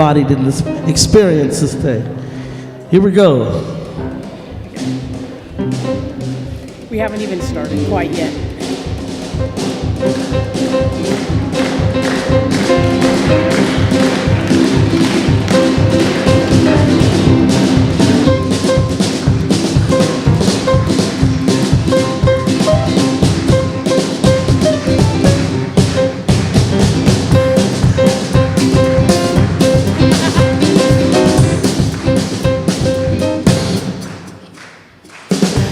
embodied in this experience this day. Here we go. We haven't even started quite yet.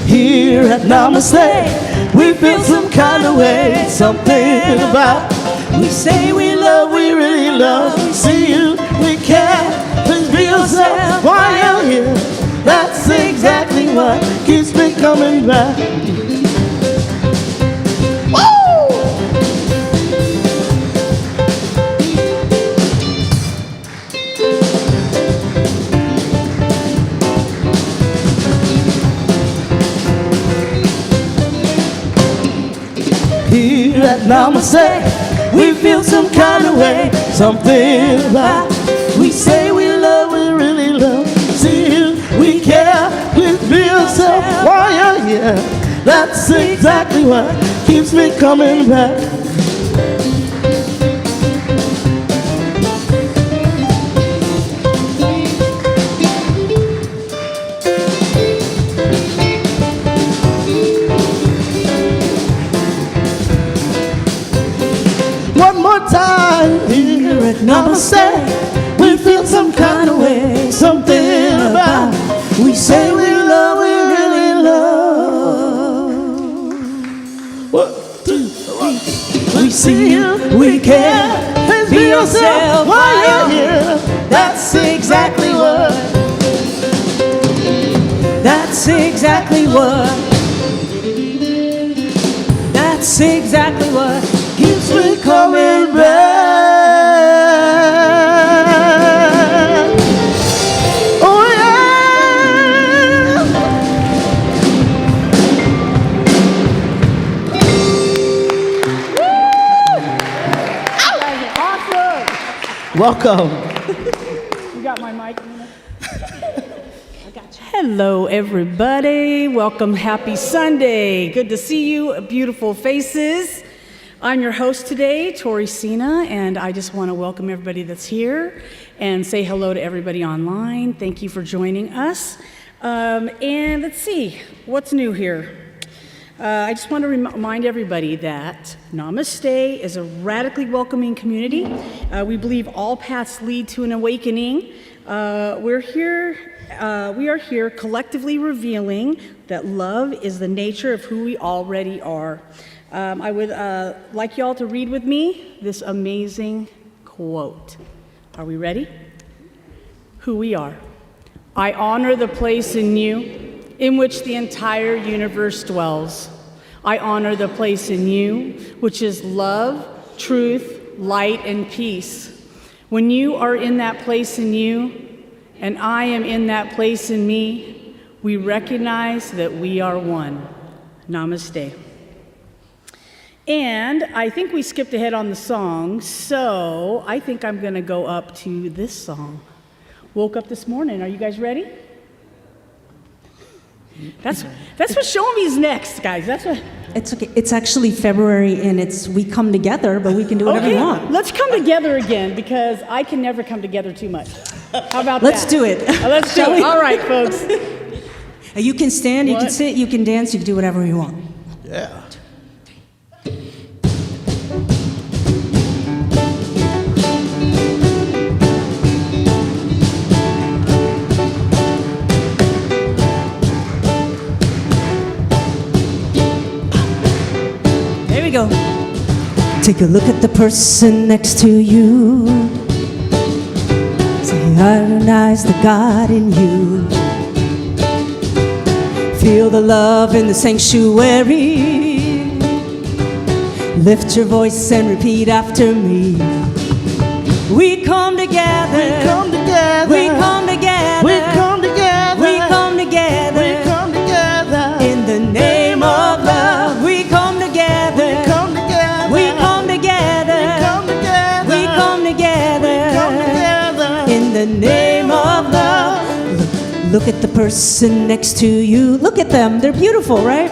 Here at Namaste, we feel some kind of way, something about. We say we love, we really love. We see you, we care. Please be yourself while you're here. That's exactly what keeps me coming back. Here at Namaste, we feel some kind of way, something about. We say we love, we really love. See you, we care. Please be yourself while you're here. That's exactly what keeps me coming back. One more time, here at Namaste, we feel some kind of way, something about. We say we love, we really love. 1, 2, 3. We see you, we care. Please be yourself while you're here. That's exactly what. That's exactly what. That's exactly what keeps me coming back. Oh yeah. Awesome! Welcome. You got my mic? I got you. Hello, everybody. Welcome. Happy Sunday. Good to see you. Beautiful faces. I'm your host today, Tori Sina, and I just want to welcome everybody that's here and say hello to everybody online. Thank you for joining us. And let's see, what's new here? I just want to remind everybody that Namaste is a radically welcoming community. We believe all paths lead to an awakening. We are here collectively revealing that love is the nature of who we already are. I would like y'all to read with me this amazing quote. Are we ready? Who we are. I honor the place in you in which the entire universe dwells. I honor the place in you which is love, truth, light, and peace. When you are in that place in you, and I am in that place in me, we recognize that we are one. Namaste. And I think we skipped ahead on the song, so I think I'm going to go up to this song. Woke up this morning. Are you guys ready? That's what Show Me's next, guys. That's what. It's okay. It's actually February, and we come together, but we can do whatever we want. Let's come together again, because I can never come together too much. How about Let's that? do it. Let's do it. All right, folks. You can stand, you can sit, you can dance, you can do whatever you want. Yeah. There we go. Take a look at the person next to you. Say, I recognize the God in you. Feel the love in the sanctuary. Lift your voice and repeat after me. We come together. We come together. We come together. We come together. We come together. We come together. In the name of love, we come together. We come together. We come together. We come together. We come together. We come together. In at the person next to you. Look at them, they're beautiful, right?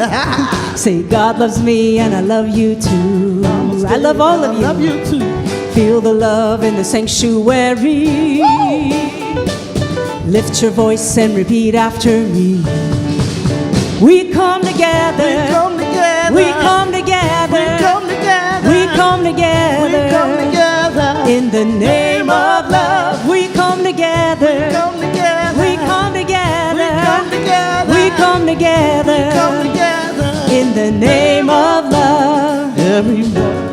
Say, God loves me and I love you too. I love all of you. I love you too. Feel the love in the sanctuary. Lift your voice and repeat after me. We come together. We come together. We come together. We come together. We come together. We come together. In the name of love, we come together. Come together. We come together. Come together. We come together. Come together. In the name of love. Everyone.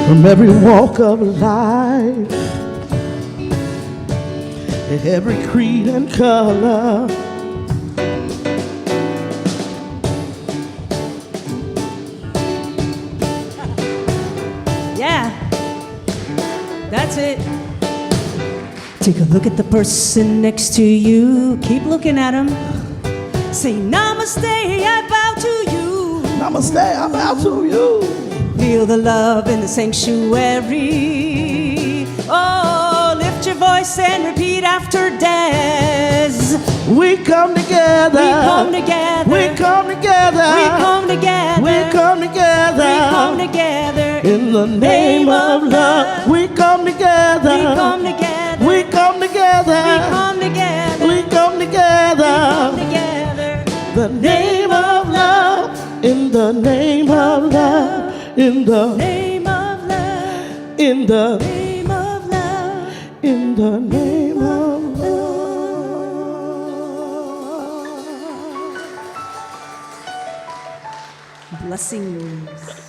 From every walk of life, every creed and color, Yeah, that's it. Take a look at the person next to you. Keep looking at him. Say, Namaste, I bow to you. Namaste, I bow to you. Feel the love in the sanctuary. Oh, lift your voice and repeat after Des. We come together. We come together. We come together. We come together. We come together. We come together. In the name of love, we come together. We come together. We come together. We come together. We come together. Come together. The name of love. In the name of love. In the Name of love. in the Name of love. in the name of love. Blessings.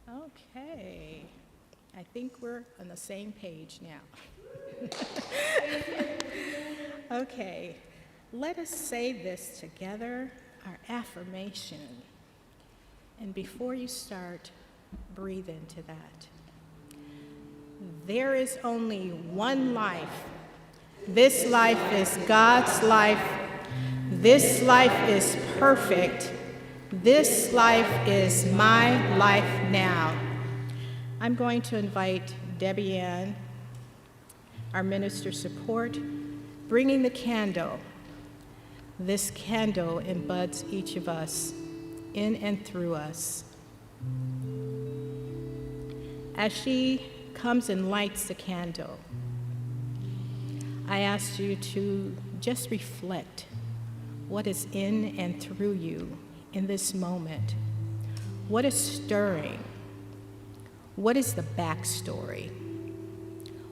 Okay, I think we're on the same page now. Okay, let us say this together, our affirmation. And before you start, breathe into that. There is only one life. This life is God's life. This life is perfect. This life is my life now. I'm going to invite Debbie Ann, our minister support, bringing the candle. This candle embuds each of us, in and through us. As she comes and lights the candle, I ask you to just reflect what is in and through you in this moment. What is stirring? What is the backstory?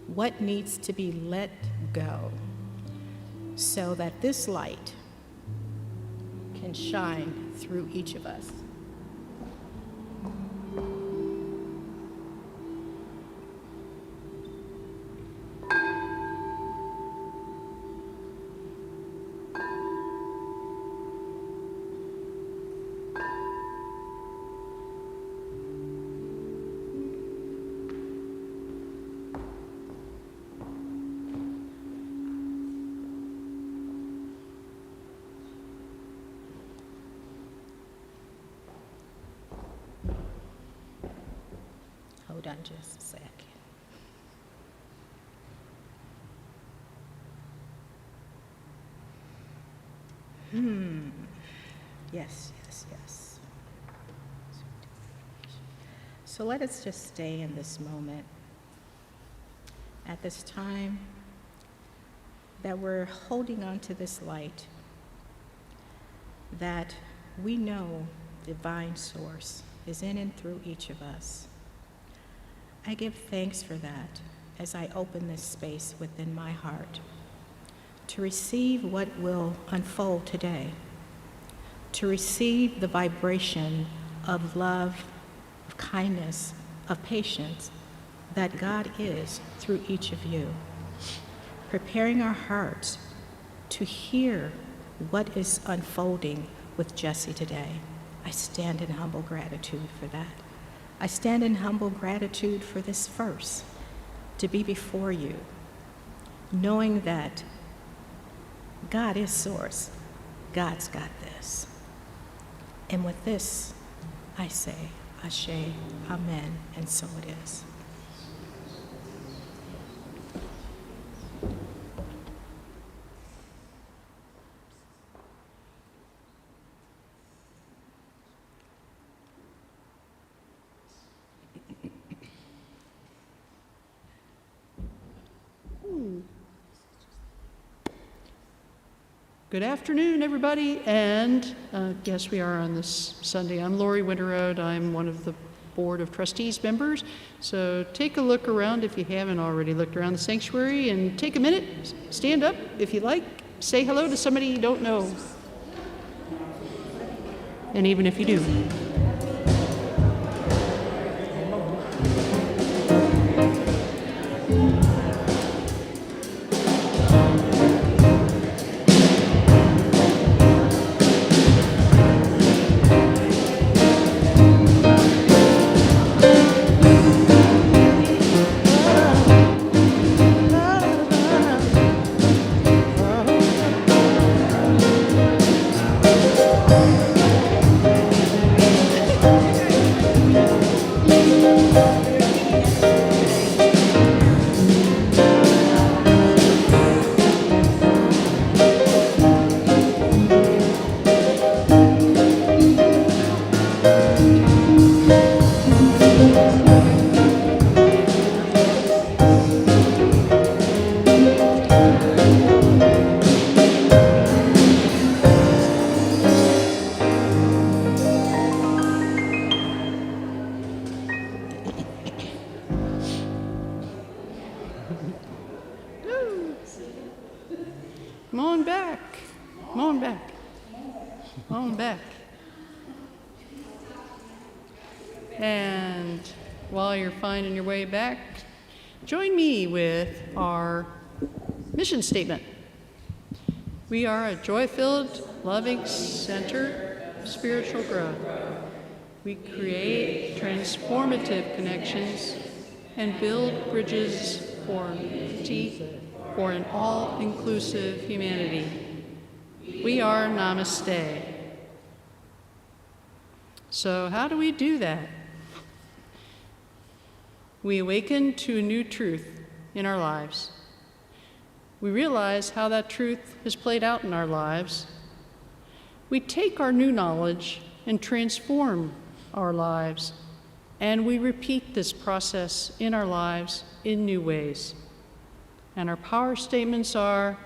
What needs to be let go so that this light can shine through each of us? Hold on just a second. Yes, yes, yes. So let us just stay in this moment. At this time that we're holding on to this light, that we know divine source is in and through each of us. I give thanks for that as I open this space within my heart to receive what will unfold today, to receive the vibration of love, of kindness, of patience that God is through each of you, preparing our hearts to hear what is unfolding with Jesse today. I stand in humble gratitude for that. I stand in humble gratitude for this verse, to be before you, knowing that God is source. God's got this. And with this, I say, Ashe, Amen, and so it is. Good afternoon, everybody, and yes, we are on this Sunday. I'm Lori Winterroad. I'm one of the Board of Trustees members. So take a look around if you haven't already looked around the sanctuary, and take a minute, stand up if you like, say hello to somebody you don't know, and even if you do. Come on back. Come on back. Come on back. And while you're finding your way back, join me with our mission statement. We are a joy-filled, loving center of spiritual growth. We create transformative connections and build bridges for unity for an all-inclusive humanity. We are Namaste. So how do we do that? We awaken to a new truth in our lives. We realize how that truth has played out in our lives. We take our new knowledge and transform our lives, and we repeat this process in our lives in new ways. And our power statements are,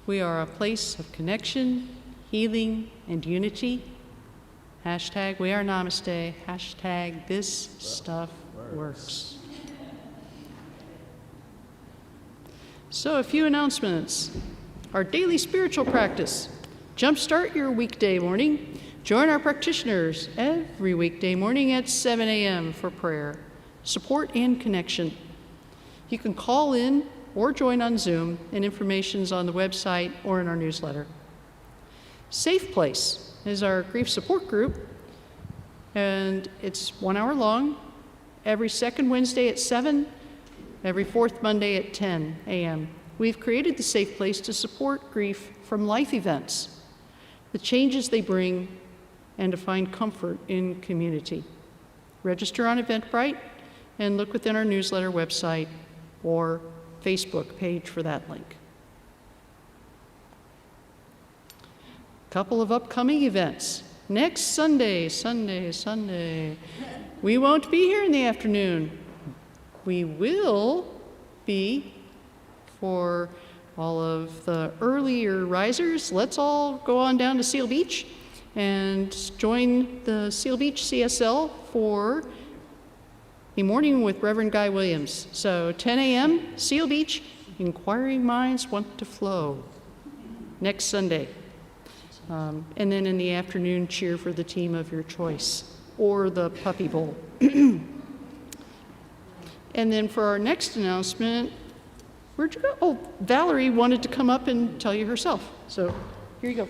we are a place of connection, healing, and unity. Hashtag we are Namaste. Hashtag this stuff works. So a few announcements. Our daily spiritual practice. Jumpstart your weekday morning. Join our practitioners every weekday morning at 7 a.m. for prayer, support, and connection. You can call in or join on Zoom, and information's on the website or in our newsletter. Safe Place is our grief support group, and it's 1 hour long, every second Wednesday at 7, every fourth Monday at 10 a.m. We've created the Safe Place to support grief from life events, the changes they bring, and to find comfort in community. Register on Eventbrite and look within our newsletter website or Facebook page for that link. Couple of upcoming events. Next Sunday, we won't be here in the afternoon. We will be, for all of the earlier risers, let's all go on down to Seal Beach and join the Seal Beach CSL for a morning with Reverend Guy Williams. So 10 a.m., Seal Beach, inquiring minds want to flow. Next Sunday. And then in the afternoon, cheer for the team of your choice, or the Puppy Bowl. And then for our next announcement, where'd you go? Oh, Valerie wanted to come up and tell you herself. So here you go.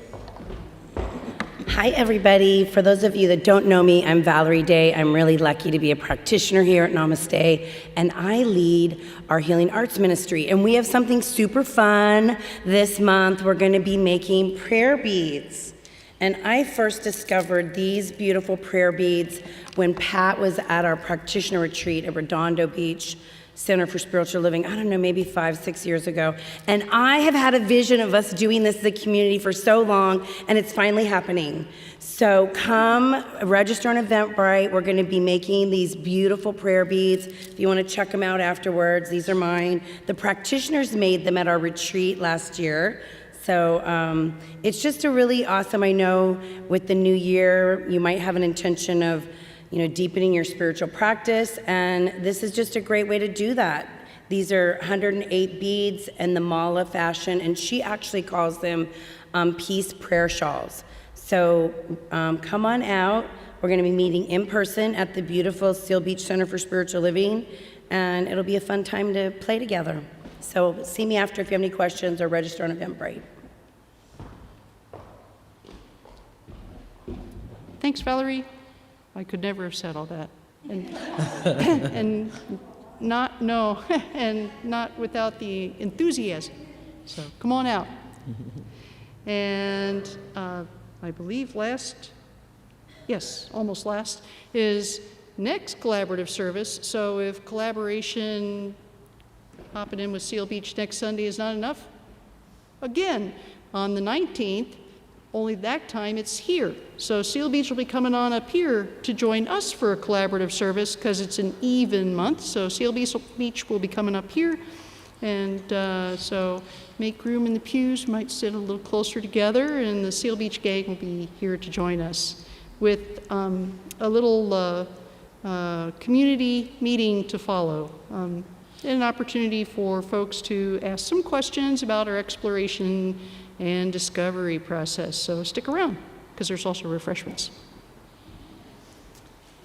Hi, everybody. For those of you that don't know me, I'm Valerie Day. I'm really lucky to be a practitioner here at Namaste, and I lead our Healing Arts Ministry. And we have something super fun this month. We're going to be making prayer beads. And I first discovered these beautiful prayer beads when Pat was at our practitioner retreat at Redondo Beach Center for Spiritual Living, I don't know, maybe 5-6 years ago. And I have had a vision of us doing this as a community for so long, and it's finally happening. So come register on Eventbrite. We're going to be making these beautiful prayer beads. If you want to check them out afterwards, these are mine. The practitioners made them at our retreat last year. So it's just a really awesome, I know with the new year, you might have an intention of deepening your spiritual practice, and this is just a great way to do that. These are 108 beads in the mala fashion, and she actually calls them peace prayer shawls. So come on out. We're going to be meeting in person at the beautiful Seal Beach Center for Spiritual Living, and it'll be a fun time to play together. So see me after if you have any questions, or register on Eventbrite. Thanks, Valerie. I could never have said all that. And not without the enthusiasm. So come on out. And I believe almost last, is next collaborative service. So if collaboration hopping in with Seal Beach next Sunday is not enough, again, on the 19th, only that time it's here. So Seal Beach will be coming on up here to join us for a collaborative service because it's an even month. So Seal Beach will be coming up here. And so make room in the pews, might sit a little closer together, and the Seal Beach gang will be here to join us with a little community meeting to follow. And an opportunity for folks to ask some questions about our exploration and discovery process. So stick around, because there's also refreshments.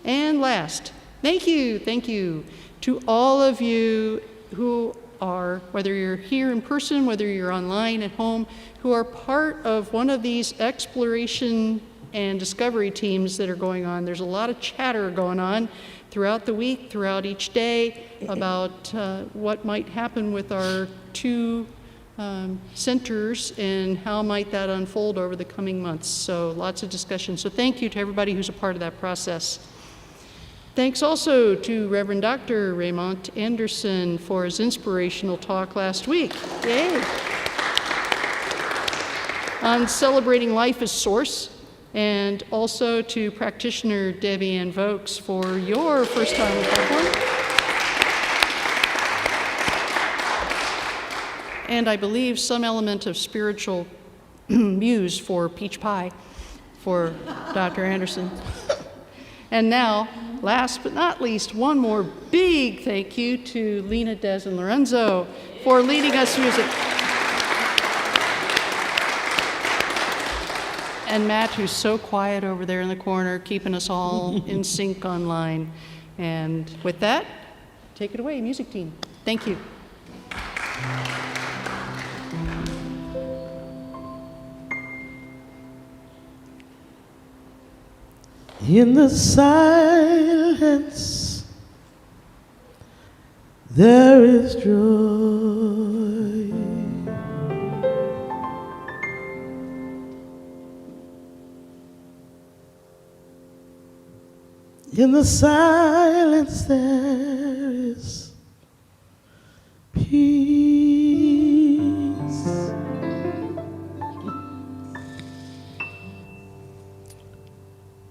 And last, thank you to all of you who are, whether you're here in person, whether you're online at home, who are part of one of these exploration and discovery teams that are going on. There's a lot of chatter going on throughout the week, throughout each day, about what might happen with our two centers and how might that unfold over the coming months. So lots of discussion. So thank you to everybody who's a part of that process. Thanks also to Reverend Dr. Raymond Anderson for his inspirational talk last week. Yay! On celebrating life as source, and also to practitioner Debbie Ann Vokes for your first time with Popcorn. And I believe some element of spiritual muse for peach pie for Dr. Anderson. And now, last but not least, one more big thank you to Lena, Des, and Lorenzo for leading us music. And Matt, who's so quiet over there in the corner, keeping us all in sync online. And with that, take it away, music team. Thank you. In the silence, there is joy. In the silence, there is peace.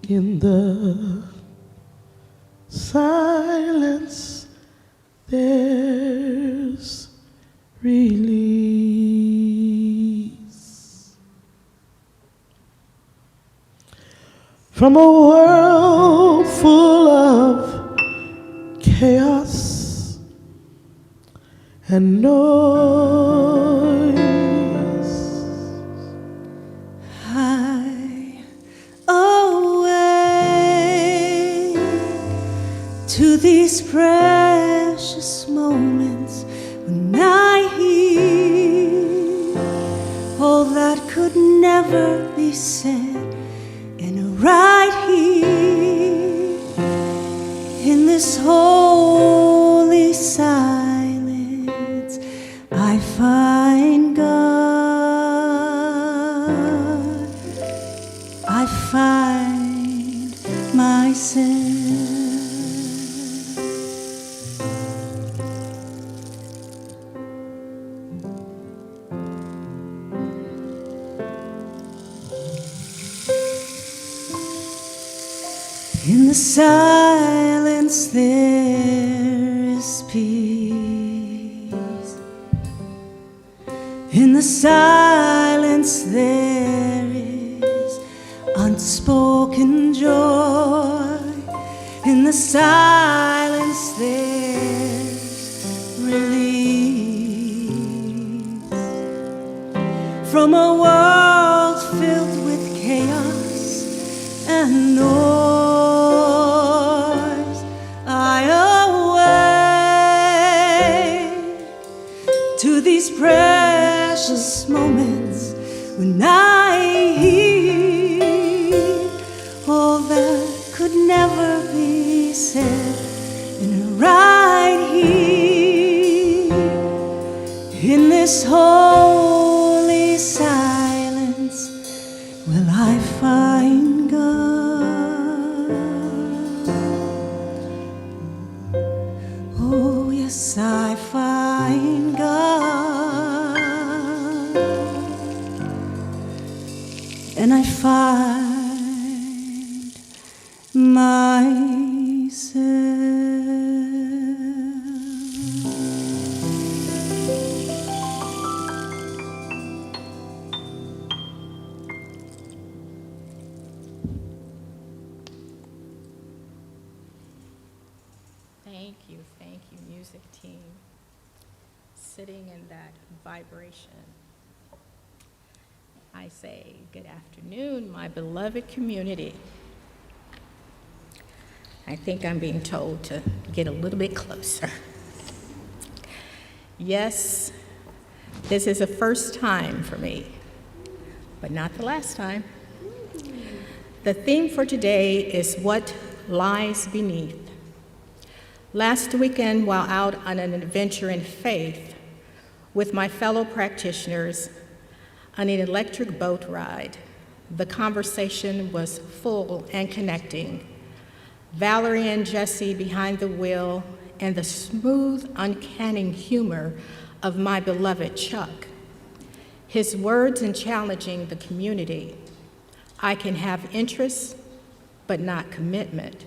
In the silence, there's release. From a world full of chaos and noise, to these precious moments when I hear all that could never be said right here in this holy silence, I find God. I find myself. In the silence there is peace. In the silence there is unspoken joy. In the silence there's release from a world filled with chaos and noise. To these precious moments when I hear all that could never be said, and right here in this holy silence will I find God. Oh yes, I find God. And I find myself. Thank you, music team. Sitting in that vibration. I say good afternoon, my beloved community. I think I'm being told to get a little bit closer. Yes, this is a first time for me, but not the last time. The theme for today is what lies beneath. Last weekend, while out on an adventure in faith with my fellow practitioners on an electric boat ride, the conversation was full and connecting. Valerie and Jesse behind the wheel, and the smooth, uncanny humor of my beloved Chuck. His words in challenging the community. I can have interests, but not commitment.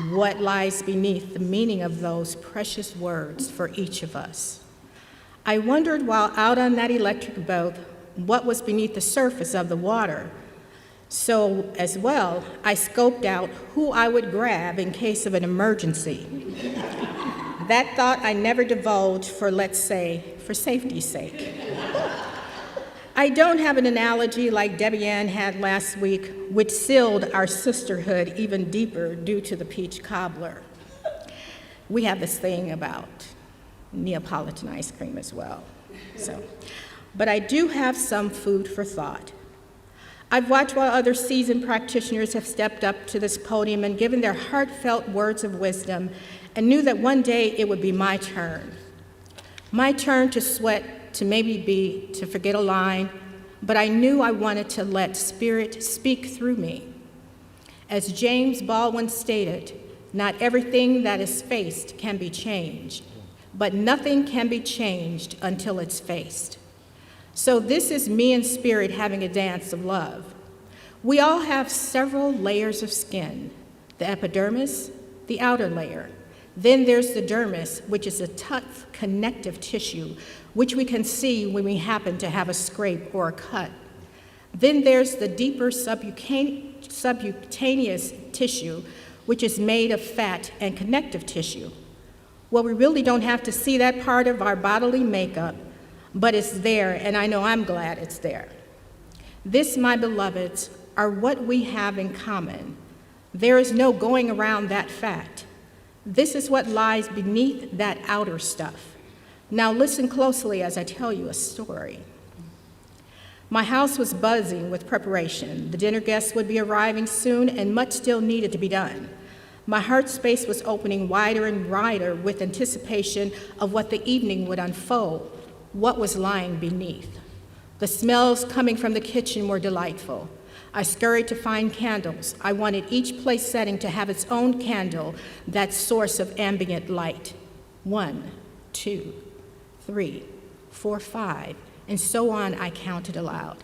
What lies beneath the meaning of those precious words for each of us? I wondered while out on that electric boat what was beneath the surface of the water. So as well, I scoped out who I would grab in case of an emergency. That thought I never divulged for, let's say, for safety's sake. I don't have an analogy like Debbie Ann had last week, which sealed our sisterhood even deeper due to the peach cobbler. We have this thing about Neapolitan ice cream as well. But I do have some food for thought. I've watched while other seasoned practitioners have stepped up to this podium and given their heartfelt words of wisdom, and knew that one day it would be my turn. My turn to sweat, to to forget a line, but I knew I wanted to let Spirit speak through me. As James Baldwin stated, not everything that is faced can be changed, but nothing can be changed until it's faced. So this is me and Spirit having a dance of love. We all have several layers of skin, the epidermis, the outer layer. Then there's the dermis, which is a tough connective tissue, which we can see when we happen to have a scrape or a cut. Then there's the deeper subcutaneous tissue, which is made of fat and connective tissue. Well, we really don't have to see that part of our bodily makeup, but it's there, and I know I'm glad it's there. This, my beloveds, are what we have in common. There is no going around that fact. This is what lies beneath that outer stuff. Now listen closely as I tell you a story. My house was buzzing with preparation. The dinner guests would be arriving soon, and much still needed to be done. My heart space was opening wider and wider with anticipation of what the evening would unfold, what was lying beneath. The smells coming from the kitchen were delightful. I scurried to find candles. I wanted each place setting to have its own candle, that source of ambient light. 1, 2, 3, 4, 5, and so on. I counted aloud.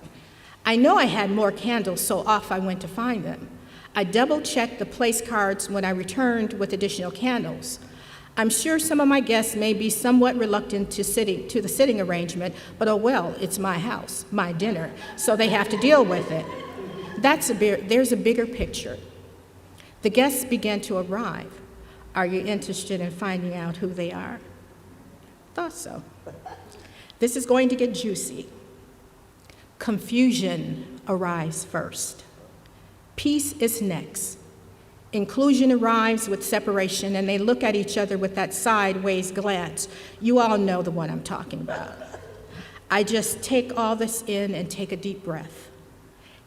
I know I had more candles, so off I went to find them. I double-checked the place cards when I returned with additional candles. I'm sure some of my guests may be somewhat reluctant to the sitting arrangement, but oh well, it's my house, my dinner, so they have to deal with it. There's a bigger picture. The guests began to arrive. Are you interested in finding out who they are? Thought so. This is going to get juicy. Confusion arrives first. Peace is next. Inclusion arrives with separation, and they look at each other with that sideways glance. You all know the one I'm talking about. I just take all this in and take a deep breath.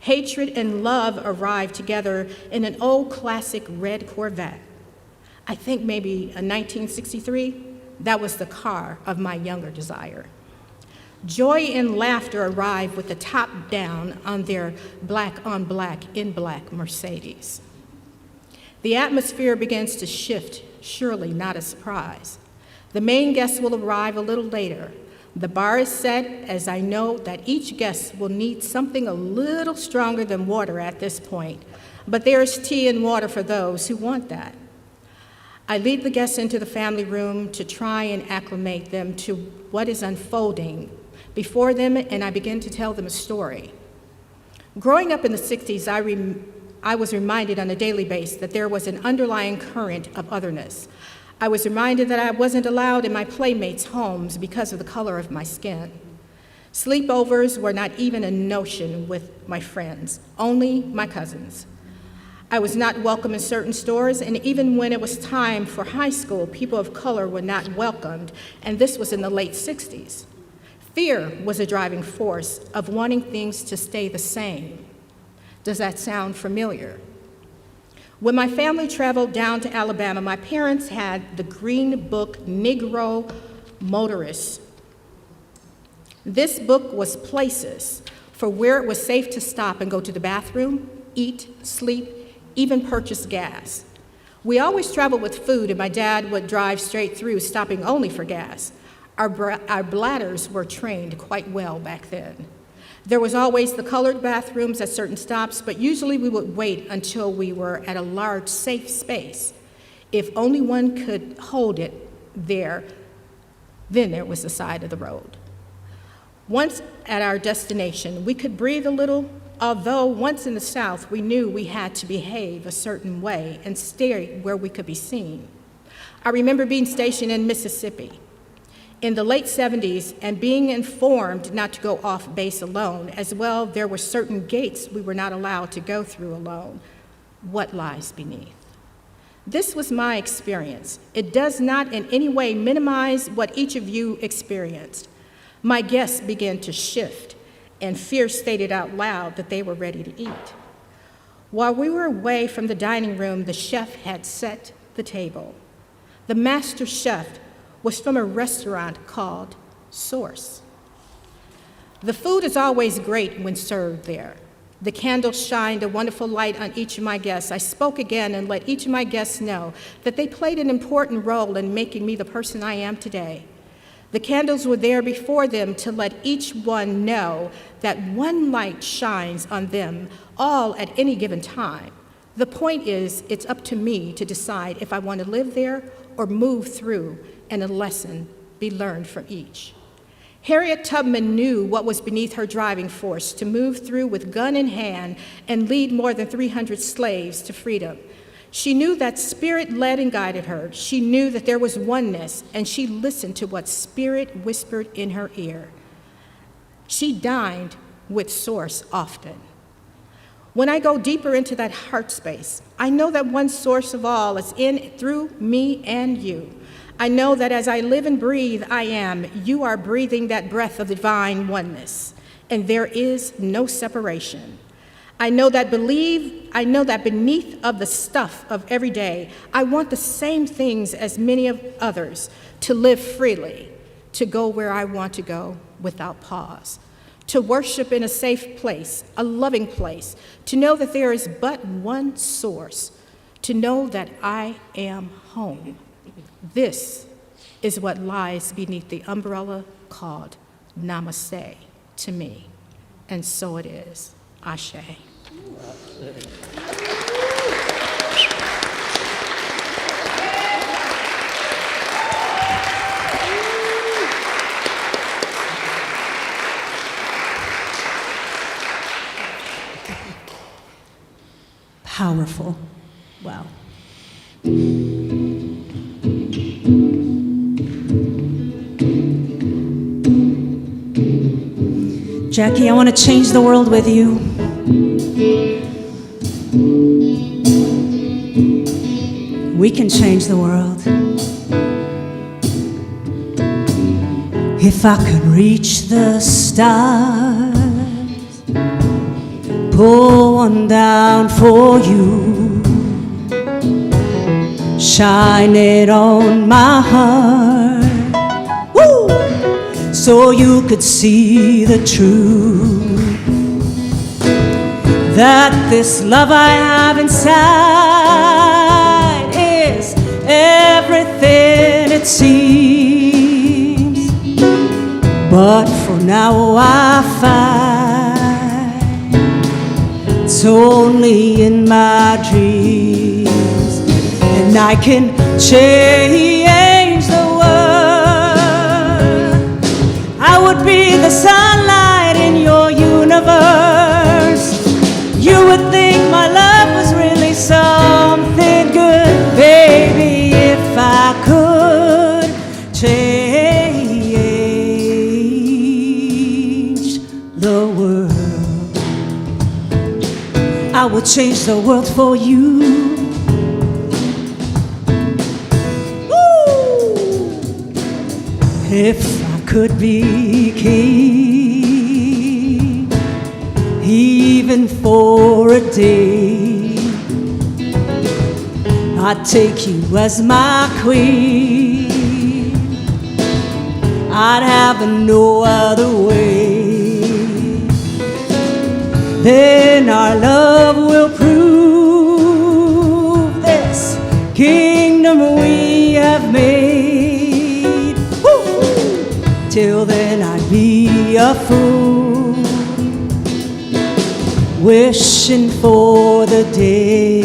Hatred and love arrive together in an old classic red Corvette. I think maybe a 1963. That was the car of my younger desire. Joy and laughter arrive with the top down on their black on black in black Mercedes. The atmosphere begins to shift, surely not a surprise. The main guests will arrive a little later. The bar is set, as I know that each guest will need something a little stronger than water at this point, but there is tea and water for those who want that. I lead the guests into the family room to try and acclimate them to what is unfolding before them, and I begin to tell them a story. Growing up in the 60s, I was reminded on a daily basis that there was an underlying current of otherness. I was reminded that I wasn't allowed in my playmates' homes because of the color of my skin. Sleepovers were not even a notion with my friends, only my cousins. I was not welcome in certain stores, and even when it was time for high school, people of color were not welcomed, and this was in the late 60s. Fear was a driving force of wanting things to stay the same. Does that sound familiar? When my family traveled down to Alabama, my parents had the Green Book Negro Motorist. This book was places for where it was safe to stop and go to the bathroom, eat, sleep, even purchase gas. We always traveled with food, and my dad would drive straight through, stopping only for gas. Our bladders were trained quite well back then. There was always the colored bathrooms at certain stops, but usually we would wait until we were at a large, safe space. If only one could hold it there, then there was the side of the road. Once at our destination, we could breathe a little, although once in the South, we knew we had to behave a certain way and stay where we could be seen. I remember being stationed in Mississippi in the late 70s and being informed not to go off base alone. As well, there were certain gates we were not allowed to go through alone. What lies beneath? This was my experience. It does not in any way minimize what each of you experienced. My guests began to shift, and fear stated out loud that they were ready to eat. While we were away from the dining room, the chef had set the table. The master chef was from a restaurant called Source. The food is always great when served there. The candles shined a wonderful light on each of my guests. I spoke again and let each of my guests know that they played an important role in making me the person I am today. The candles were there before them to let each one know that one light shines on them all at any given time. The point is, it's up to me to decide if I want to live there or move through, and a lesson be learned from each. Harriet Tubman knew what was beneath her driving force to move through with gun in hand and lead more than 300 slaves to freedom. She knew that Spirit led and guided her. She knew that there was oneness, and she listened to what Spirit whispered in her ear. She dined with Source often. When I go deeper into that heart space, I know that one source of all is in, through me and you. I know that as I live and breathe, you are breathing that breath of divine oneness. and there is no separation. I know that beneath of the stuff of every day, I want the same things as many of others, to live freely, to go where I want to go without pause, to worship in a safe place, a loving place, to know that there is but one source, to know that I am home. This is what lies beneath the umbrella called Namaste to me, and so it is. Ashe. Powerful. Wow. Jackie, I want to change the world with you. We can change the world. If I could reach the stars, pull one down for you, shine it on my heart, woo! So you could see the truth, that this love I have inside is everything it seems. But for now I find it's only in my dreams, and I can change the world. I would be the sunlight in your universe. You would think my love was really something good, baby, if I could change the world. I would change the world for you. Woo! If I could be king, even for a day, I'd take you as my queen. I'd have it no other way. Then our love will prove this kingdom we have made. Woo! Till then I'd be a fool, wishing for the day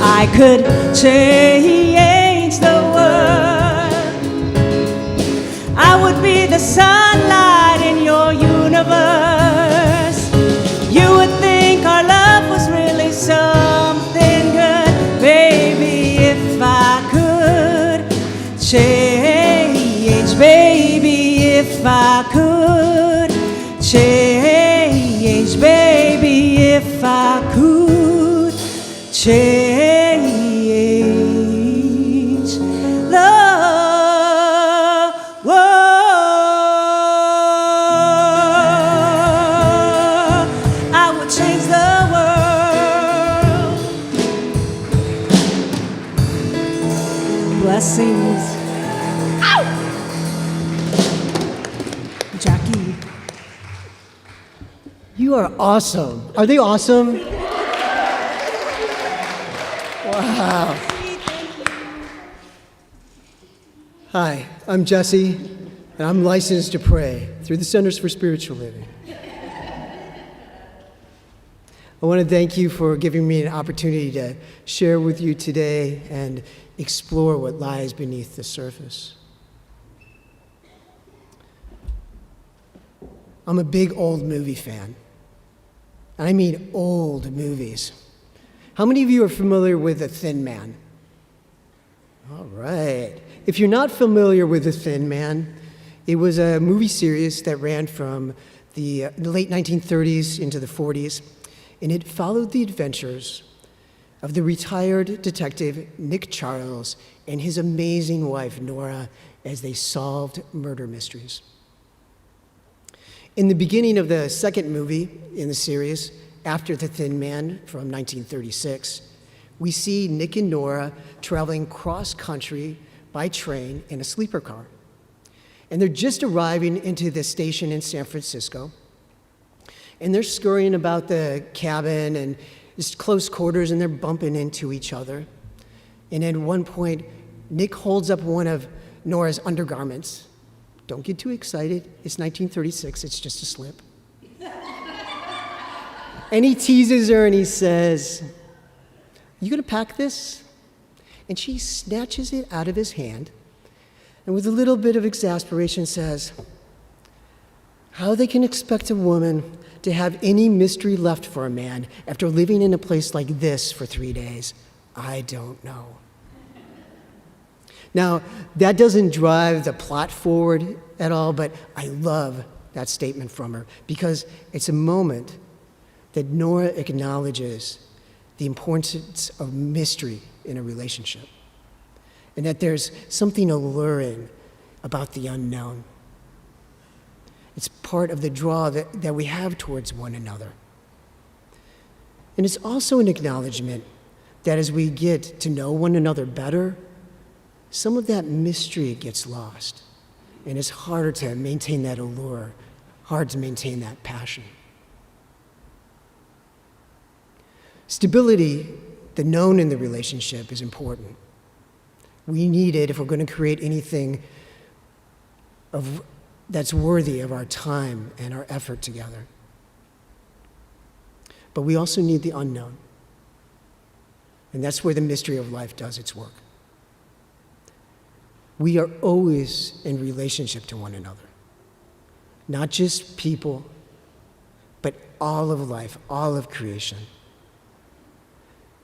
I could change the world. I would be the sunlight in your universe. You would think our love was really something good, baby, if I could change, baby, if I could change, baby, if I could change the world. I would change the world. Blessings. Ow! Jackie. You are awesome. Are they awesome? Wow. Hi, I'm Jesse, and I'm licensed to pray through the Centers for Spiritual Living. I want to thank you for giving me an opportunity to share with you today and explore what lies beneath the surface. I'm a big old movie fan. And I mean old movies. How many of you are familiar with The Thin Man? All right. If you're not familiar with The Thin Man, it was a movie series that ran from the late 1930s into the 40s, and it followed the adventures of the retired detective Nick Charles and his amazing wife Nora as they solved murder mysteries. In the beginning of the second movie in the series, After the Thin Man from 1936, we see Nick and Nora traveling cross-country by train in a sleeper car. And they're just arriving into the station in San Francisco. And they're scurrying about the cabin and it's close quarters and they're bumping into each other. And at one point, Nick holds up one of Nora's undergarments. Don't get too excited. It's 1936. It's just a slip. And he teases her and he says, "You gonna pack this?" And she snatches it out of his hand and with a little bit of exasperation says, "How they can expect a woman to have any mystery left for a man after living in a place like this for 3 days, I don't know." Now, that doesn't drive the plot forward at all, but I love that statement from her because it's a moment that Nora acknowledges the importance of mystery in a relationship and that there's something alluring about the unknown. It's part of the draw that we have towards one another. And it's also an acknowledgement that as we get to know one another better, some of that mystery gets lost, and it's harder to maintain that allure, hard to maintain that passion. Stability, the known in the relationship, is important. We need it if we're going to create anything that's worthy of our time and our effort together. But we also need the unknown, and that's where the mystery of life does its work. We are always in relationship to one another. Not just people, but all of life, all of creation.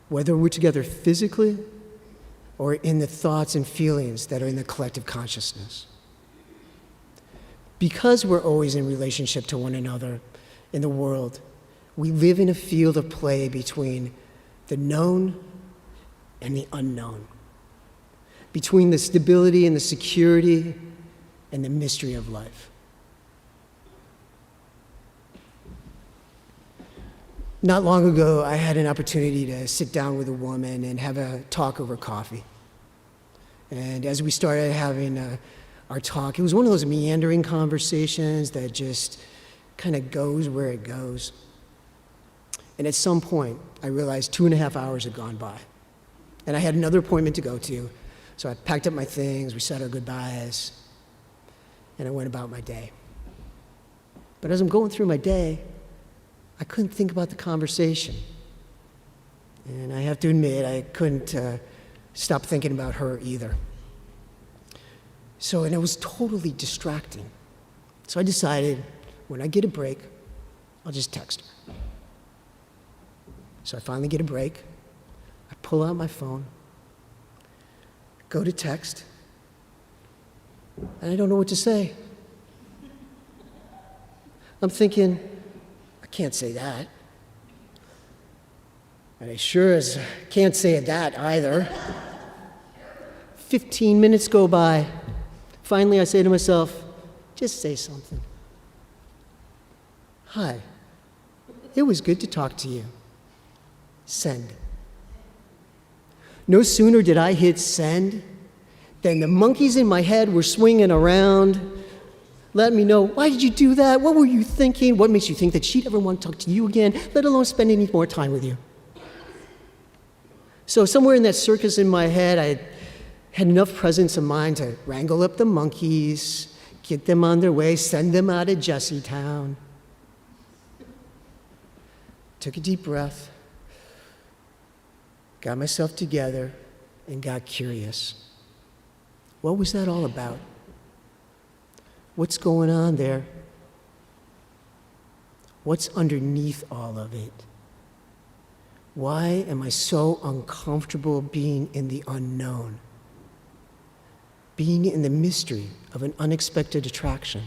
Whether we're together physically or in the thoughts and feelings that are in the collective consciousness. Because we're always in relationship to one another in the world, we live in a field of play between the known and the unknown, between the stability and the security and the mystery of life. Not long ago, I had an opportunity to sit down with a woman and have a talk over coffee. And as we started having our talk, it was one of those meandering conversations that just kind of goes where it goes. And at some point, I realized 2.5 hours had gone by. And I had another appointment to go to. So I packed up my things, we said our goodbyes, and I went about my day. But as I'm going through my day, I couldn't think about the conversation. And I have to admit, I couldn't stop thinking about her either. And it was totally distracting. So I decided, when I get a break, I'll just text her. So I finally get a break. I pull out my phone, go to text, and I don't know what to say. I'm thinking, I can't say that. And I sure as can't say that either. 15 minutes go by. Finally, I say to myself, just say something. "Hi, it was good to talk to you." Send. No sooner did I hit send than the monkeys in my head were swinging around, letting me know, why did you do that? What were you thinking? What makes you think that she'd ever want to talk to you again, let alone spend any more time with you? So somewhere in that circus in my head, I had enough presence of mind to wrangle up the monkeys, get them on their way, send them out of Jessetown. Took a deep breath, got myself together, and got curious. What was that all about? What's going on there? What's underneath all of it? Why am I so uncomfortable being in the unknown? Being in the mystery of an unexpected attraction?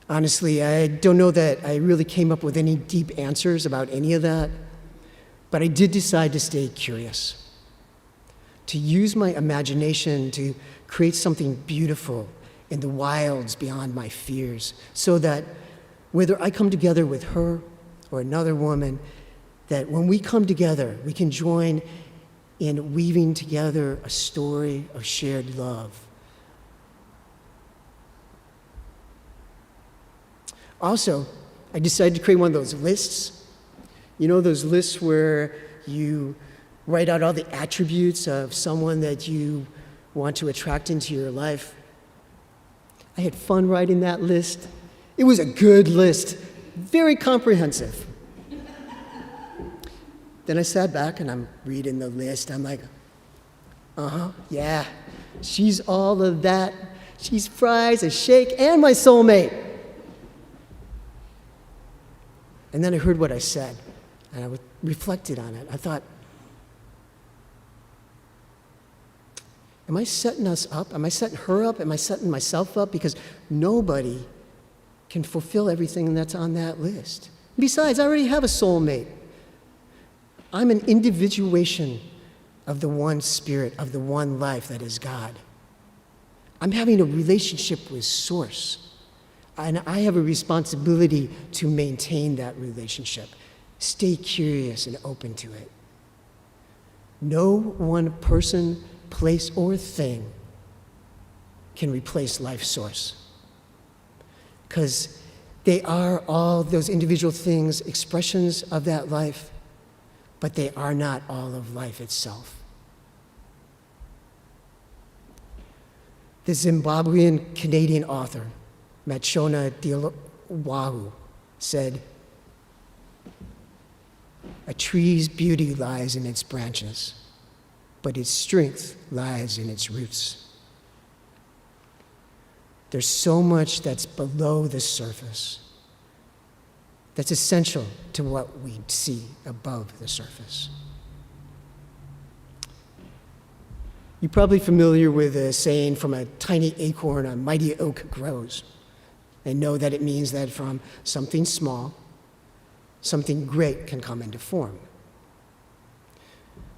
Honestly, I don't know that I really came up with any deep answers about any of that, but I did decide to stay curious, to use my imagination to create something beautiful in the wilds beyond my fears, so that whether I come together with her or another woman, that when we come together, we can join in weaving together a story of shared love. Also, I decided to create one of those lists. You know, those lists where you write out all the attributes of someone that you want to attract into your life. I had fun writing that list. It was a good list, very comprehensive. Then I sat back and I'm reading the list. I'm like, yeah, she's all of that. She's fries, a shake, and my soulmate. And then I heard what I said, and I reflected on it. I thought, am I setting us up? Am I setting her up? Am I setting myself up? Because nobody can fulfill everything that's on that list. Besides, I already have a soulmate. I'm an individuation of the one spirit, of the one life that is God. I'm having a relationship with Source. And I have a responsibility to maintain that relationship. Stay curious and open to it. No one person, place, or thing can replace Life Source. Because they are all those individual things, expressions of that life, but they are not all of life itself. The Zimbabwean Canadian author, Machona Diawahu, said, "A tree's beauty lies in its branches, but its strength lies in its roots." There's so much that's below the surface that's essential to what we see above the surface. You're probably familiar with a saying, "From a tiny acorn, a mighty oak grows," and know that it means that from something small, something great can come into form.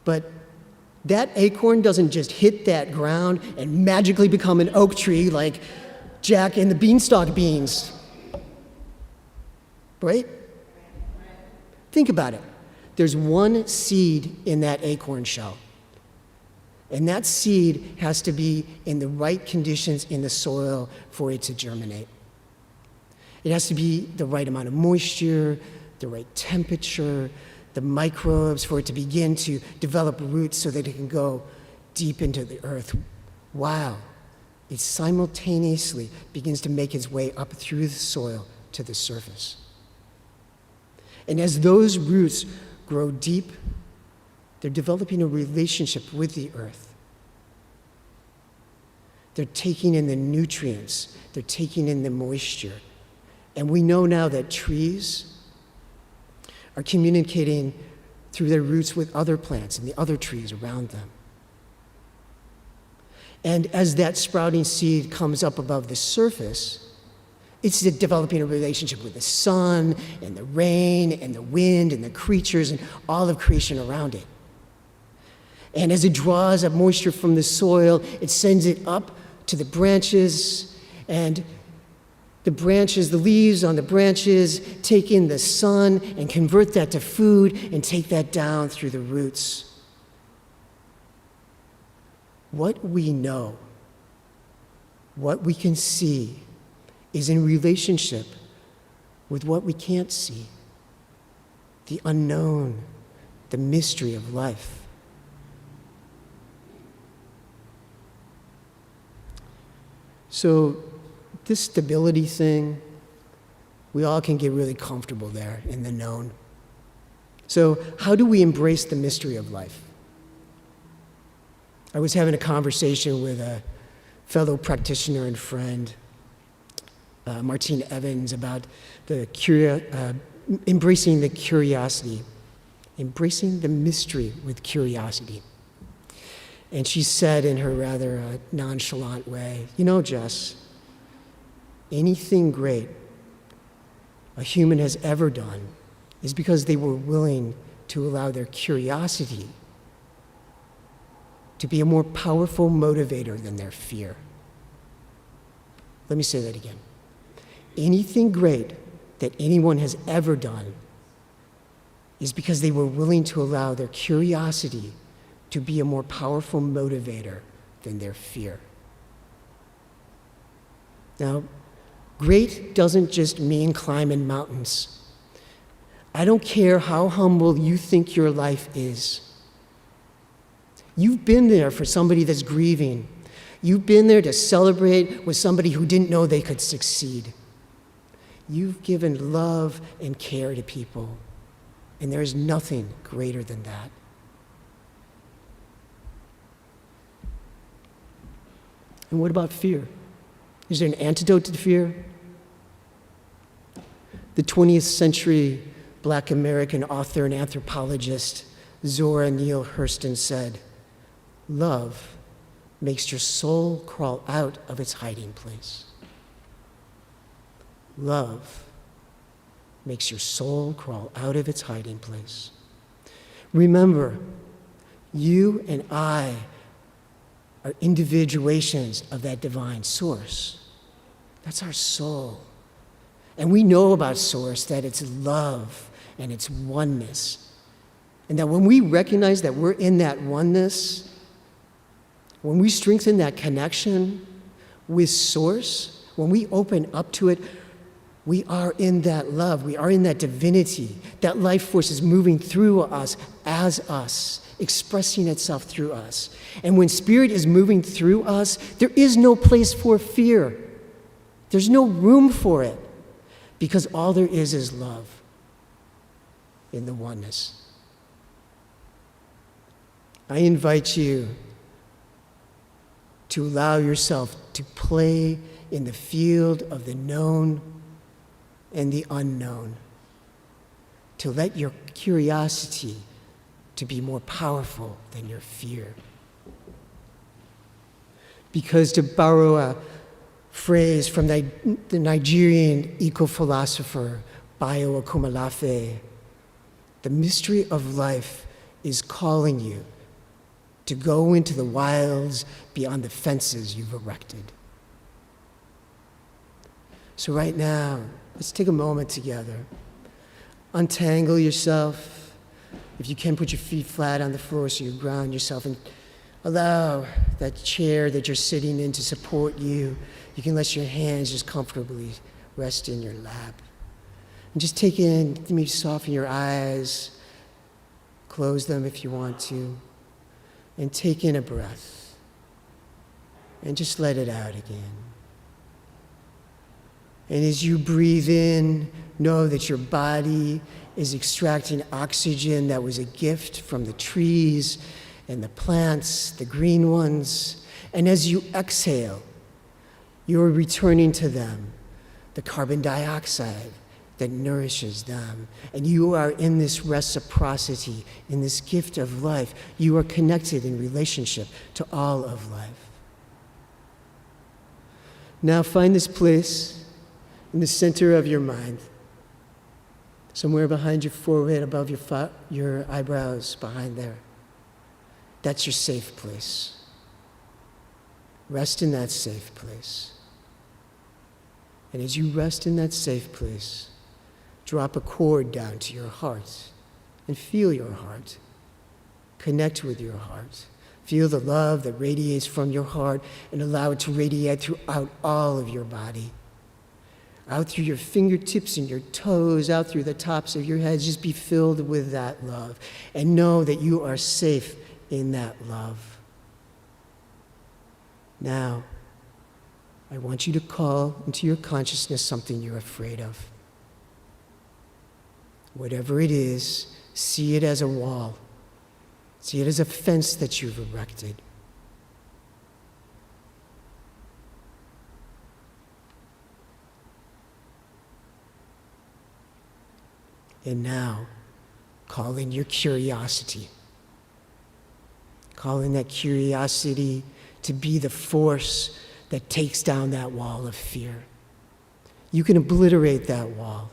But that acorn doesn't just hit that ground and magically become an oak tree like Jack and the Beanstalk beans. Right? Think about it. There's one seed in that acorn shell. And that seed has to be in the right conditions in the soil for it to germinate. It has to be the right amount of moisture, the right temperature, the microbes for it to begin to develop roots so that it can go deep into the earth. Wow. It simultaneously begins to make its way up through the soil to the surface. And as those roots grow deep, they're developing a relationship with the earth. They're taking in the nutrients, they're taking in the moisture. And we know now that trees are communicating through their roots with other plants and the other trees around them. And as that sprouting seed comes up above the surface, it's developing a relationship with the sun and the rain and the wind and the creatures and all of creation around it. And as it draws up moisture from the soil, it sends it up to the branches, and the branches, the leaves on the branches, take in the sun and convert that to food and take that down through the roots. What we know, what we can see, is in relationship with what we can't see, the unknown, the mystery of life. So this stability thing, we all can get really comfortable there in the known. So how do we embrace the mystery of life? I was having a conversation with a fellow practitioner and friend, Martine Evans, about embracing the curiosity, embracing the mystery with curiosity. And she said in her rather nonchalant way, "You know, Jess, anything great a human has ever done is because they were willing to allow their curiosity to be a more powerful motivator than their fear." Let me say that again. Anything great that anyone has ever done is because they were willing to allow their curiosity to be a more powerful motivator than their fear. Now, great doesn't just mean climbing mountains. I don't care how humble you think your life is. You've been there for somebody that's grieving. You've been there to celebrate with somebody who didn't know they could succeed. You've given love and care to people, and there is nothing greater than that. And what about fear? Is there an antidote to fear? The 20th century Black American author and anthropologist Zora Neale Hurston said, "Love makes your soul crawl out of its hiding place." Love makes your soul crawl out of its hiding place. Remember, you and I are individuations of that divine source. That's our soul. And we know about source that it's love and it's oneness. And that when we recognize that we're in that oneness, when we strengthen that connection with source, when we open up to it, we are in that love, we are in that divinity. That life force is moving through us, as us, expressing itself through us. And when spirit is moving through us, there is no place for fear. There's no room for it, because all there is love in the oneness. I invite you to allow yourself to play in the field of the known and the unknown, to let your curiosity to be more powerful than your fear. Because, to borrow a phrase from the Nigerian eco-philosopher Bayo Akomolafe, the mystery of life is calling you to go into the wilds beyond the fences you've erected. So right now, let's take a moment together. Untangle yourself. If you can, put your feet flat on the floor so you ground yourself, and allow that chair that you're sitting in to support you. You can let your hands just comfortably rest in your lap. And just take in, maybe soften your eyes, close them if you want to, and take in a breath. And just let it out again. And as you breathe in, know that your body is extracting oxygen that was a gift from the trees and the plants, the green ones. And as you exhale, you're returning to them the carbon dioxide that nourishes them. And you are in this reciprocity, in this gift of life. You are connected in relationship to all of life. Now find this place in the center of your mind, somewhere behind your forehead, above your eyebrows, behind there. That's your safe place. Rest in that safe place. And as you rest in that safe place, drop a cord down to your heart and feel your heart. Connect with your heart. Feel the love that radiates from your heart and allow it to radiate throughout all of your body. Out through your fingertips and your toes, out through the tops of your heads, just be filled with that love. And know that you are safe in that love. Now, I want you to call into your consciousness something you're afraid of. Whatever it is, see it as a wall. See it as a fence that you've erected. And now, call in your curiosity. Call in that curiosity to be the force that takes down that wall of fear. You can obliterate that wall.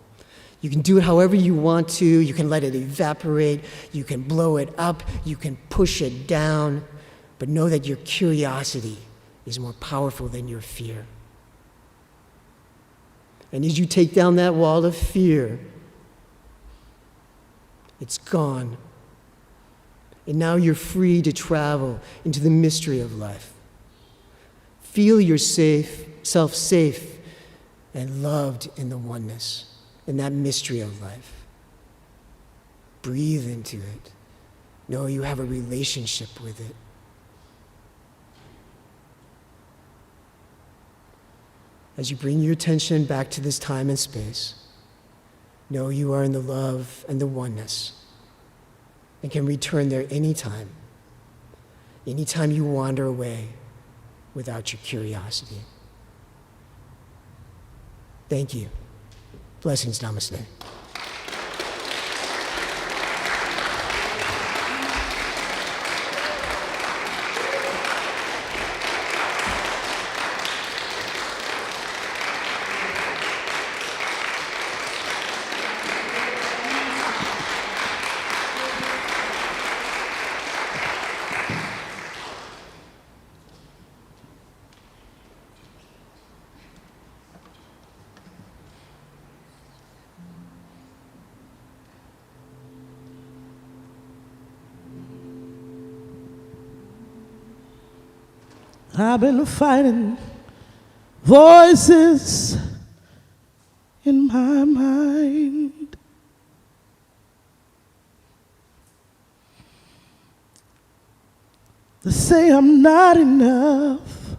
You can do it however you want to. You can let it evaporate. You can blow it up. You can push it down. But know that your curiosity is more powerful than your fear. And as you take down that wall of fear, it's gone. And now you're free to travel into the mystery of life. Feel yourself safe and loved in the oneness, in that mystery of life. Breathe into it. Know you have a relationship with it. As you bring your attention back to this time and space, know you are in the love and the oneness and can return there anytime you wander away without your curiosity. Thank you. Blessings, namaste. I've been fighting voices in my mind. They say I'm not enough.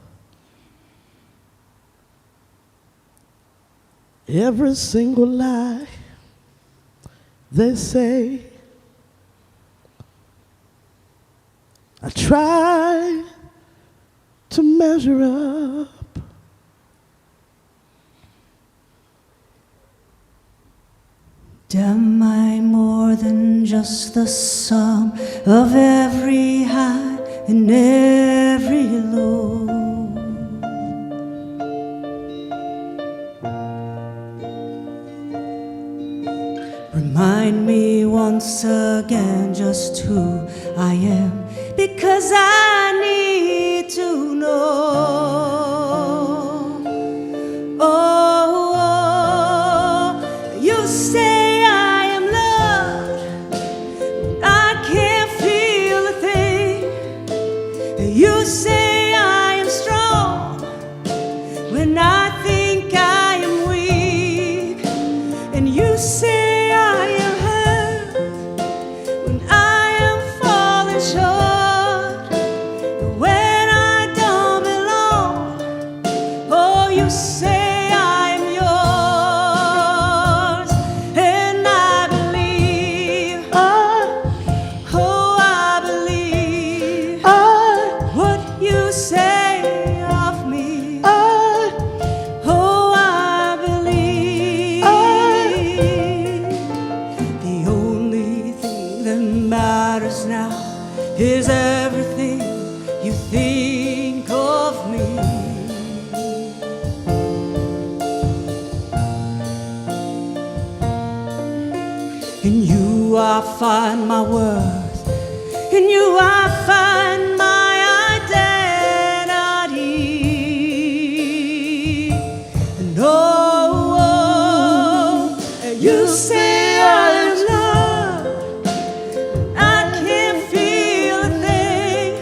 Every single lie they say. I try to measure up. Am I more than just the sum of every high and every low? Remind me once again just who I am, because I need to know. Oh, you say I am loved, I can't feel a thing. You say I am strong when I think I am weak, and you say is everything you think of me. In you I find my worth, in you I find my identity. And oh, you say I am loved, I can't feel a thing.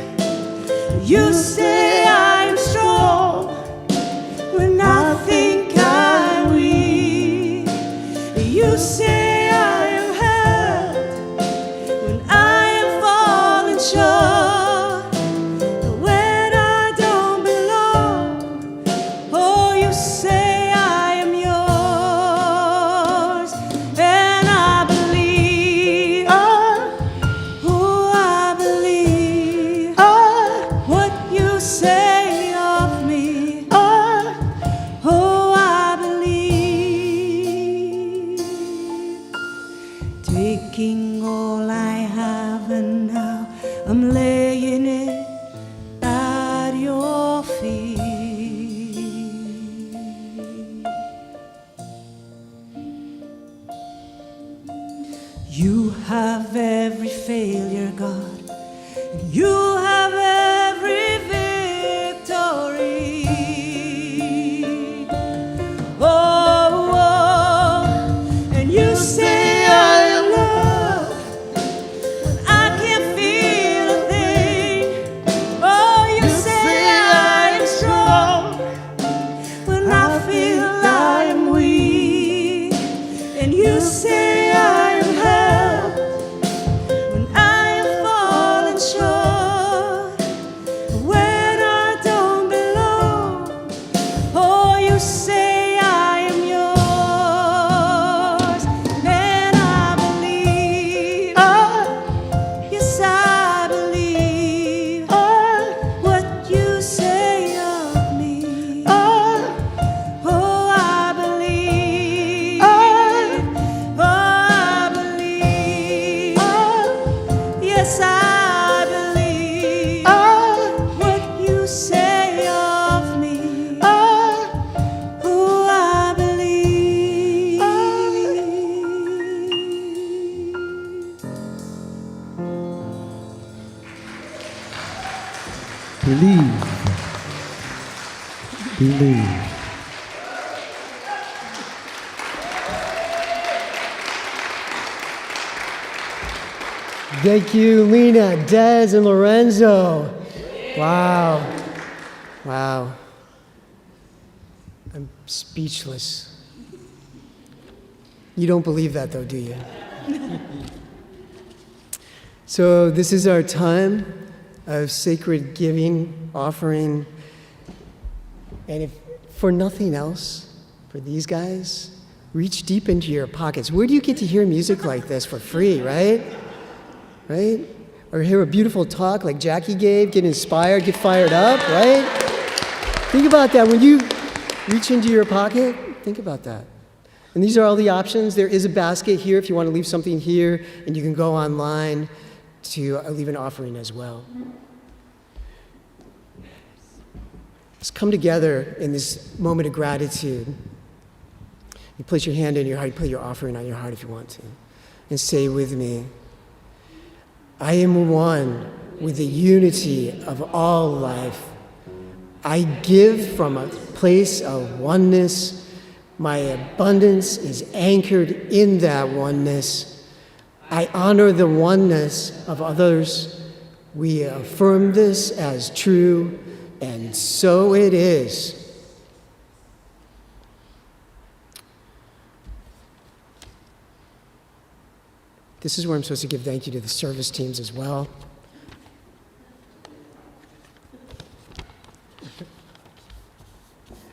You say I'm strong when I think I'm weak. You say I am held when I am falling short, when I don't belong. Oh, you say I am yours, and I believe. Oh, I believe what you say of me. Oh, I believe. Taking all I have and now I'm laying it at your feet. You have every failure, God, and you have every victory. Oh, Believe. Believe. Thank you, Lena, Dez, and Lorenzo. Wow. Wow. I'm speechless. You don't believe that, though, do you? So, this is our time of sacred giving, offering. And if for nothing else, for these guys, reach deep into your pockets. Where do you get to hear music like this for free, right? Right? Or hear a beautiful talk like Jackie gave, get inspired, get fired up, right? Think about that. When you reach into your pocket, think about that. And these are all the options. There is a basket here if you want to leave something here, and you can go online to leave an offering as well. Let's come together in this moment of gratitude. You place your hand in your heart, you put your offering on your heart if you want to, and say with me, I am one with the unity of all life. I give from a place of oneness. My abundance is anchored in that oneness. I honor the oneness of others. We affirm this as true, and so it is. This is where I'm supposed to give thank you to the service teams as well.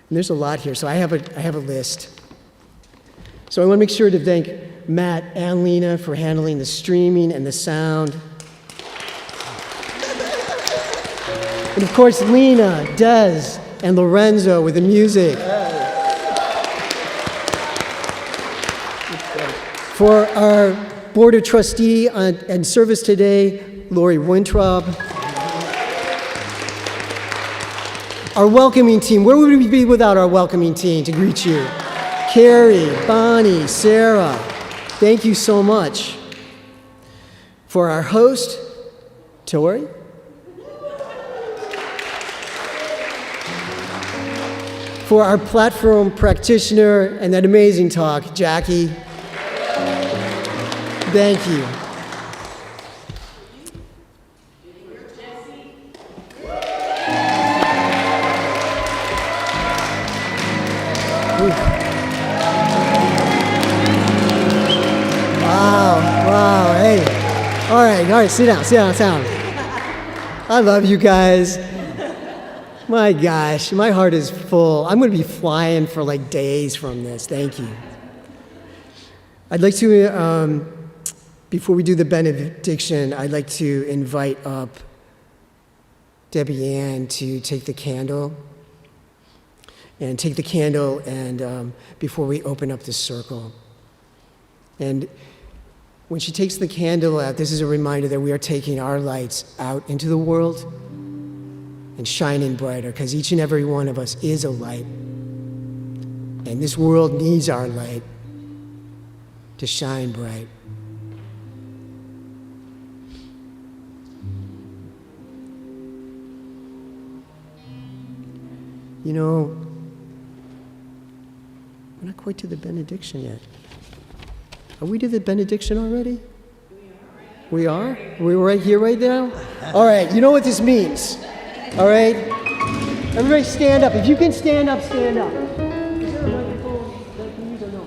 And there's a lot here, so I have a list. So I want to make sure to thank Matt and Lena for handling the streaming and the sound. And of course, Lena, Dez, and Lorenzo with the music. For our Board of Trustee and service today, Lori Wintraub. Our welcoming team, where would we be without our welcoming team to greet you? Carrie, Bonnie, Sarah, thank you so much. For our host, Tori. For our platform practitioner and that amazing talk, Jackie. Thank you. Wow, hey. All right, sit down. I love you guys. My gosh, my heart is full. I'm going to be flying for like days from this. Thank you. I'd like to, before we do the benediction, I'd like to invite up Debbie Ann to take the candle. And take the candle and before we open up the circle. And when she takes the candle out, this is a reminder that we are taking our lights out into the world and shining brighter, because each and every one of us is a light. And this world needs our light to shine bright. You know, we're not quite to the benediction yet. Are we to the benediction already? We are? We're right here, right now? All right, you know what this means. All right? Everybody stand up. If you can stand up, stand up. Is there a microphone that can use or no?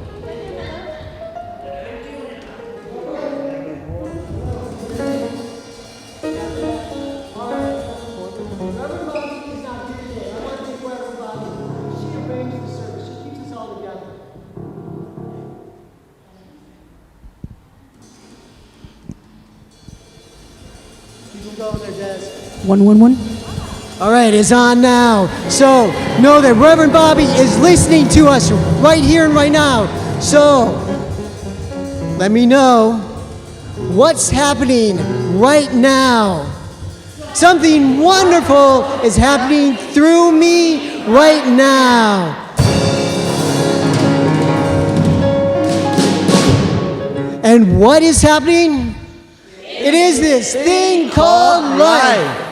Everybody is not here today. I want to take everybody. She arranges the service. She keeps us all together. People go on their desk. 111. All right, it's on now. So know that Reverend Bobby is listening to us right here and right now. So let me know what's happening right now. Something wonderful is happening through me right now. And what is happening? It is this thing called life.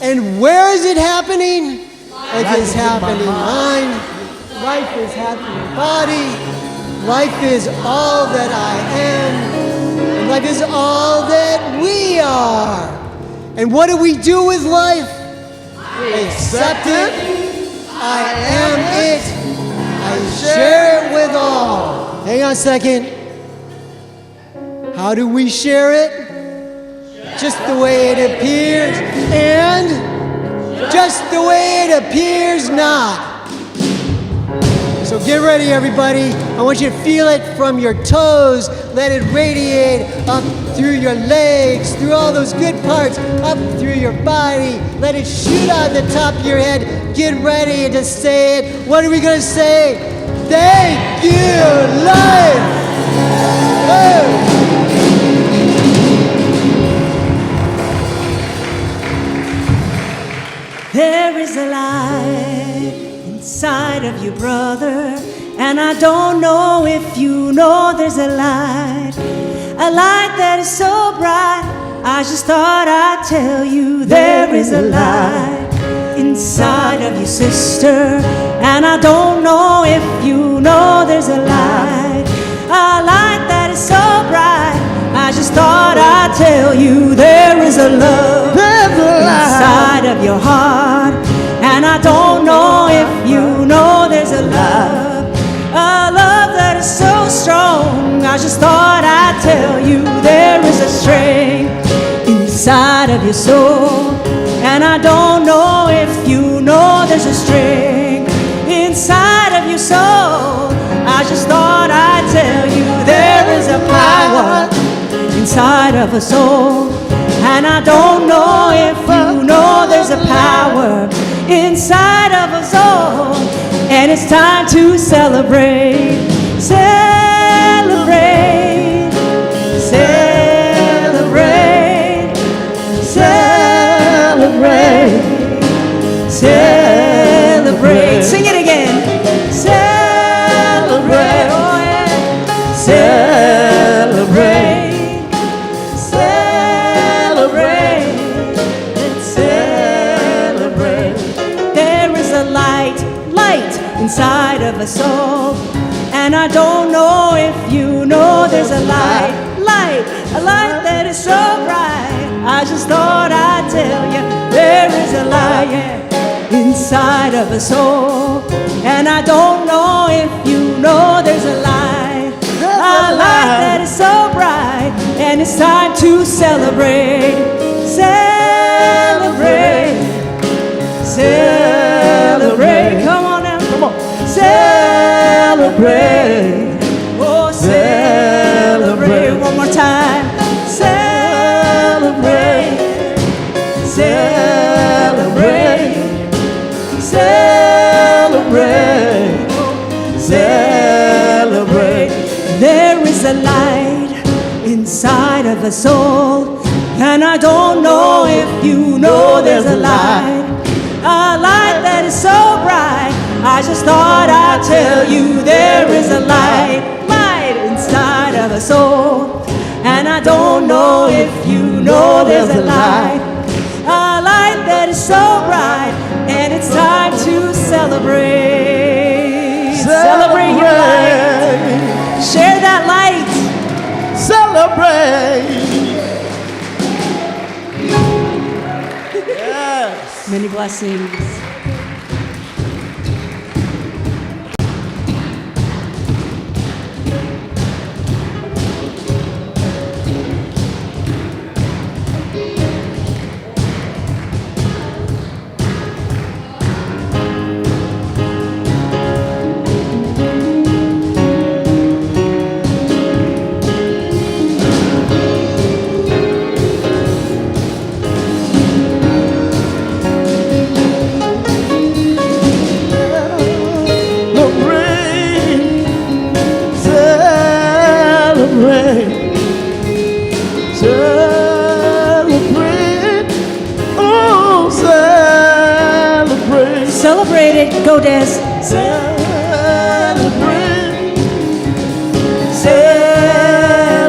And And where is it happening? Life is happening in mind. Life is happening in body. Life is all that I am. And life is all that we are. And what do we do with life? We accept it. I am it. I share it with all. Hang on a second. How do we share it? Just the way it appears, and just the way it appears not. So get ready, everybody. I want you to feel it from your toes. Let it radiate up through your legs, through all those good parts, up through your body. Let it shoot out the top of your head. Get ready to say it. What are we going to say? Thank you, life. Oh. There is a light inside of you, brother, and I don't know if you know there's a light that is so bright. I just thought I'd tell you there is a light inside of you, sister, and I don't know if you know there's a light that is so bright. I just thought I'd tell you there is a love inside of your heart, and I don't know if you know there's a love that is so strong. I just thought I'd tell you there is a strength inside of your soul, and I don't know if you know there's a strength inside of your soul. I just thought I'd tell you there is a power inside of a soul, and I don't know if you know there's a power inside of a soul, and it's time to celebrate, celebrate, celebrate, celebrate, celebrate. Sing it again. Celebrate, oh yeah. Celebrate. Inside of a soul, and I don't know if you know there's a light that is so bright. I just thought I'd tell you there is a light, yeah, inside of a soul, and I don't know if you know there's a light that is so bright, and it's time to celebrate, celebrate, celebrate. Come on. Celebrate, oh celebrate, one more time. Celebrate, celebrate, celebrate, celebrate. There is a light inside of a soul, and I don't know if you know there's a light that is so bright. I just thought I'd tell you there is a light inside of a soul, and I don't know if you know there's a light that is so bright, and it's time to celebrate. Celebrate your light. Share that light. Celebrate. Yes. Many blessings. Celebrate it. Go, Des. Celebrate. Celebrate.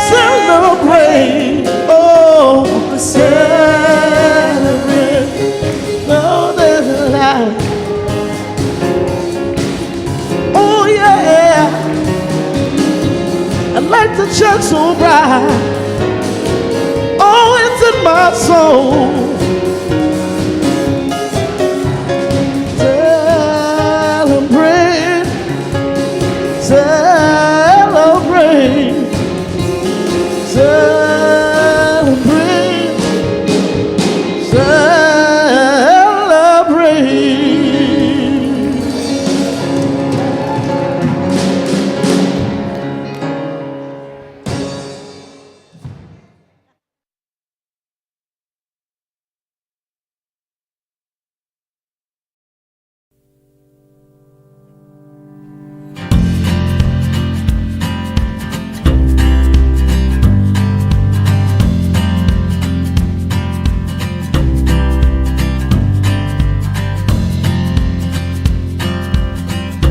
Celebrate. Oh, shine so bright. Oh, it's in my soul.